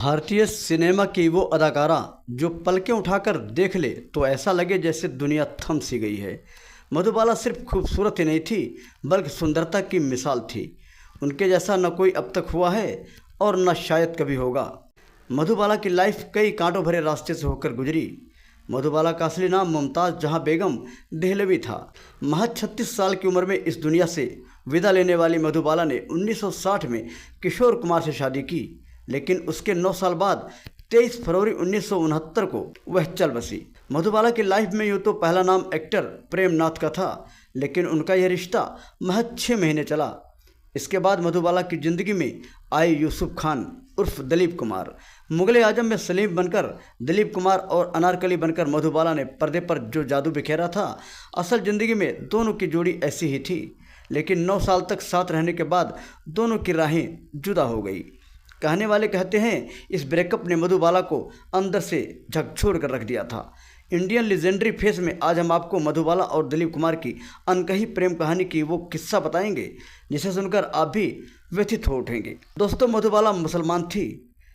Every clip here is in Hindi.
भारतीय सिनेमा की वो अदाकारा जो पलकें उठाकर देख ले तो ऐसा लगे जैसे दुनिया थम सी गई है। मधुबाला सिर्फ खूबसूरत ही नहीं थी बल्कि सुंदरता की मिसाल थी। उनके जैसा न कोई अब तक हुआ है और न शायद कभी होगा। मधुबाला की लाइफ कई कांटों भरे रास्ते से होकर गुजरी। मधुबाला का असली नाम मुमताज़ जहां बेगम देहलवी था। महज 36 साल की उम्र में इस दुनिया से विदा लेने वाली मधुबाला ने 1960 में किशोर कुमार से शादी की, लेकिन उसके 9 साल बाद 23 फरवरी 1969 को वह चल बसी। मधुबाला की लाइफ में यूँ तो पहला नाम एक्टर प्रेमनाथ का था, लेकिन उनका यह रिश्ता महज 6 महीने चला। इसके बाद मधुबाला की ज़िंदगी में आए यूसुफ खान उर्फ दिलीप कुमार। मुगल आजम में सलीम बनकर दिलीप कुमार और अनारकली बनकर मधुबाला ने पर्दे पर जो जादू बिखेरा था, असल ज़िंदगी में दोनों की जोड़ी ऐसी ही थी। लेकिन 9 साल तक साथ रहने के बाद दोनों की राहें जुदा हो गई। कहने वाले कहते हैं इस ब्रेकअप ने मधुबाला को अंदर से झकझोर कर रख दिया था। इंडियन लेजेंडरी फेस में आज हम आपको मधुबाला और दिलीप कुमार की अनकही प्रेम कहानी की वो किस्सा बताएंगे जिसे सुनकर आप भी व्यथित हो उठेंगे। दोस्तों, मधुबाला मुसलमान थी।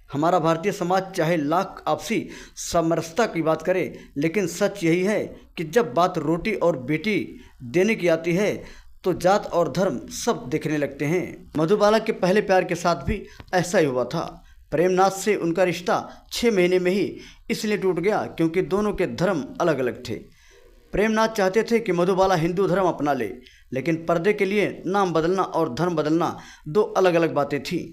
हमारा भारतीय समाज चाहे लाख आपसी समरसता की बात करे, लेकिन सच यही है कि जब बात रोटी और बेटी देने की आती है तो जात और धर्म सब दिखने लगते हैं। मधुबाला के पहले प्यार के साथ भी ऐसा ही हुआ था। प्रेमनाथ से उनका रिश्ता 6 महीने में ही इसलिए टूट गया क्योंकि दोनों के धर्म अलग अलग थे। प्रेमनाथ चाहते थे कि मधुबाला हिंदू धर्म अपना ले, लेकिन पर्दे के लिए नाम बदलना और धर्म बदलना 2 अलग अलग बातें थीं।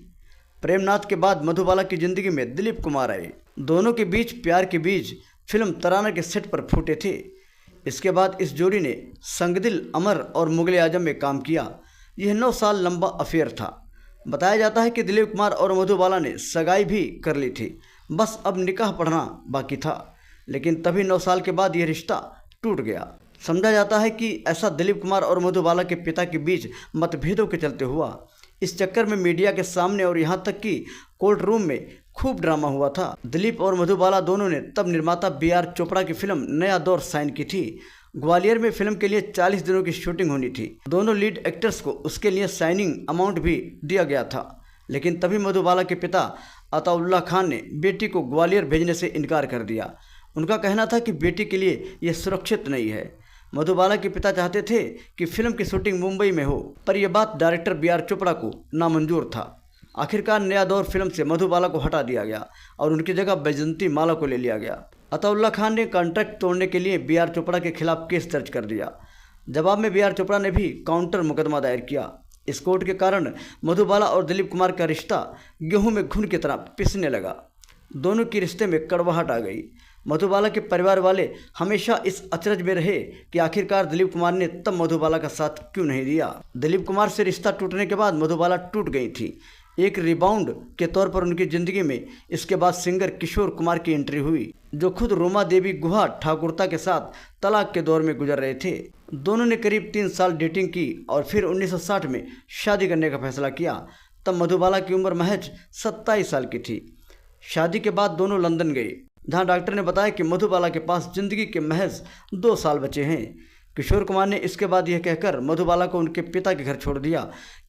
प्रेमनाथ के बाद मधुबाला की ज़िंदगी में दिलीप कुमार आए। दोनों के बीच प्यार के बीज फिल्म तराना के सेट पर फूटे थे। इसके बाद इस जोड़ी ने संगदिल, अमर और मुगल आजम में काम किया। यह 9 साल लंबा अफेयर था। बताया जाता है कि दिलीप कुमार और मधुबाला ने सगाई भी कर ली थी, बस अब निकाह पढ़ना बाकी था। लेकिन तभी 9 साल के बाद यह रिश्ता टूट गया। समझा जाता है कि ऐसा दिलीप कुमार और मधुबाला के पिता के बीच मतभेदों के चलते हुआ। इस चक्कर में मीडिया के सामने और यहाँ तक कि कोर्ट रूम में खूब ड्रामा हुआ था। दिलीप और मधुबाला दोनों ने तब निर्माता B.R. चोपड़ा की फिल्म नया दौर साइन की थी। ग्वालियर में फिल्म के लिए 40 दिनों की शूटिंग होनी थी। दोनों लीड एक्टर्स को उसके लिए साइनिंग अमाउंट भी दिया गया था, लेकिन तभी मधुबाला के पिता अताउल्लाह खान ने बेटी को ग्वालियर भेजने से इनकार कर दिया। उनका कहना था कि बेटी के लिए यह सुरक्षित नहीं है। मधुबाला के पिता चाहते थे कि फिल्म की शूटिंग मुंबई में हो, पर यह बात डायरेक्टर B.R. चोपड़ा को नामंजूर था। आखिरकार नया दौर फिल्म से मधुबाला को हटा दिया गया और उनकी जगह बैजंती माला को ले लिया गया। अताउल्लाह खान ने कॉन्ट्रैक्ट तोड़ने के लिए B.R. चोपड़ा के खिलाफ केस दर्ज कर दिया। जवाब में B.R. चोपड़ा ने भी काउंटर मुकदमा दायर किया। इस कोर्ट के कारण मधुबाला और दिलीप कुमार का रिश्ता गेहूं में घुन की तरह पिसने लगा। दोनों के रिश्ते में कड़वाहट आ गई। मधुबाला के परिवार वाले हमेशा इस अचरज में रहे कि आखिरकार दिलीप कुमार ने तब मधुबाला का साथ क्यों नहीं दिया। दिलीप कुमार से रिश्ता टूटने के बाद मधुबाला टूट गई थी। एक रिबाउंड के तौर पर उनकी ज़िंदगी में इसके बाद सिंगर किशोर कुमार की एंट्री हुई, जो खुद रोमा देवी गुहा ठाकुरता के साथ तलाक के दौर में गुजर रहे थे। दोनों ने करीब 3 साल डेटिंग की और फिर 1960 में शादी करने का फैसला किया। तब मधुबाला की उम्र महज 27 साल की थी। शादी के बाद दोनों लंदन गए, जहां डॉक्टर ने बताया कि मधुबाला के पास ज़िंदगी के महज 2 साल बचे हैं। किशोर कुमार ने इसके बाद यह कहकर मधुबाला को उनके पिता के घर छोड़ दिया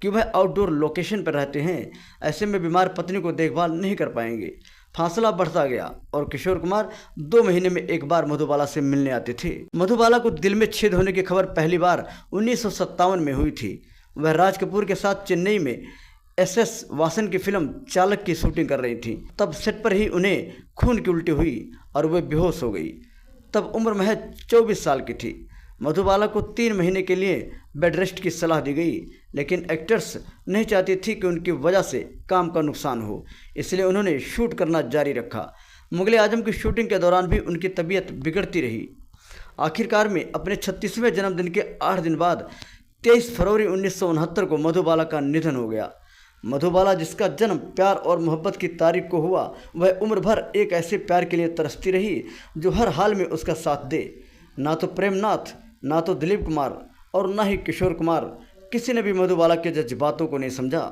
कि वह आउटडोर लोकेशन पर रहते हैं, ऐसे में बीमार पत्नी को देखभाल नहीं कर पाएंगे। फासला बढ़ता गया और किशोर कुमार 2 महीने में एक बार मधुबाला से मिलने आते थे। मधुबाला को दिल में छेद होने की खबर पहली बार 1957 में हुई थी। वह राज कपूर के साथ चेन्नई में SS वासन की फिल्म चालक की शूटिंग कर रही थी। तब सेट पर ही उन्हें खून की उल्टी हुई और वे बेहोश हो गई। तब उम्र महज 24 साल की थी। मधुबाला को 3 महीने के लिए बेड रेस्ट की सलाह दी गई, लेकिन एक्टर्स नहीं चाहती थी कि उनकी वजह से काम का नुकसान हो, इसलिए उन्होंने शूट करना जारी रखा। मुगल आजम की शूटिंग के दौरान भी उनकी तबीयत बिगड़ती रही। आखिरकार में अपने 36वें जन्मदिन के 8 दिन बाद 23 फरवरी 1969 को मधुबाला का निधन हो गया। मधुबाला, जिसका जन्म प्यार और मोहब्बत की तारीख को हुआ, वह उम्र भर एक ऐसे प्यार के लिए तरसती रही जो हर हाल में उसका साथ दे। ना तो प्रेमनाथ, ना तो दिलीप कुमार और ना ही किशोर कुमार, किसी ने भी मधुबाला के जज्बातों को नहीं समझा।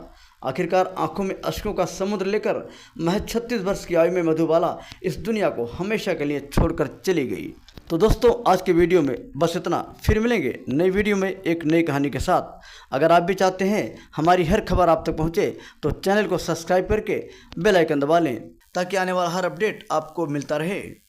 आखिरकार आंखों में अश्कों का समुद्र लेकर महज 36 वर्ष की आयु में मधुबाला इस दुनिया को हमेशा के लिए छोड़कर चली गई। तो दोस्तों, आज के वीडियो में बस इतना। फिर मिलेंगे नई वीडियो में एक नई कहानी के साथ। अगर आप भी चाहते हैं हमारी हर खबर आप तक पहुंचे तो चैनल को सब्सक्राइब करके बेल आइकन दबा लें। ताकि आने वाला हर अपडेट आपको मिलता रहे।